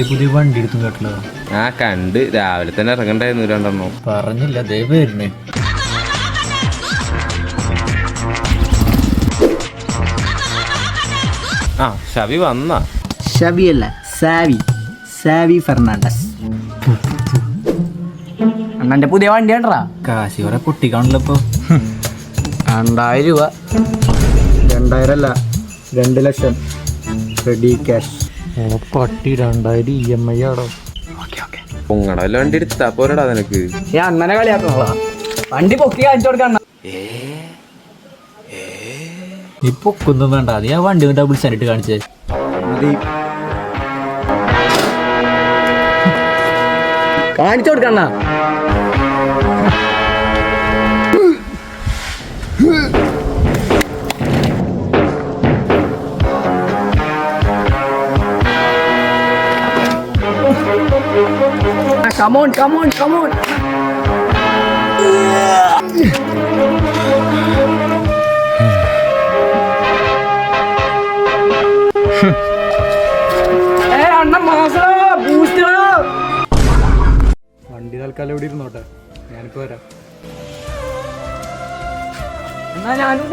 പുതിയ വണ്ടി എടുത്തു കേട്ടല്ലോ. ആ കണ്ട് രാവിലെ തന്നെ ഇറങ്ങണ്ടായിരുന്നു രണ്ടെണ്ണം. പറഞ്ഞില്ല ദയവായിരുന്നേ. ആ ഷവി വന്ന ഷവിയല്ല സാവി ഫെർണാണ്ടസ്. അണ്ണന്റെ പുതിയ വണ്ടി കണ്ടാ? കാശി കുറെ പൊട്ടിക്കാണല്ലോ ഇപ്പൊ. 2000 രൂപ. 2000 അല്ല 2 ലക്ഷം റെഡി ക്യാഷ്. പട്ടി 2000 EMI ആടോ. പൊങ്ങട വല്ല വണ്ടി എടുത്താ പോരടാ നിനക്ക്. അണ്ണനെ കളിയാക്കണോളാ. വണ്ടി പൊക്കി കാണിച്ചു കൊടുക്കണ്ണ. നീ പൊക്കൊന്നും വേണ്ട, അത് ഞാൻ വണ്ടി ഡബിൾ സ്റ്റാൻഡ് കാണിച്ചേ. കാണിച്ചു കൊടുക്കണ്ണ. Come on. അണ്ണ മാസാ ബൂസ്റ്ററാ. വണ്ടി തൽക്കാലം ഇവിടെ ഇരുന്നോട്ടെ, ഞാനിപ്പോ വരാം. എന്നാ ഞാനും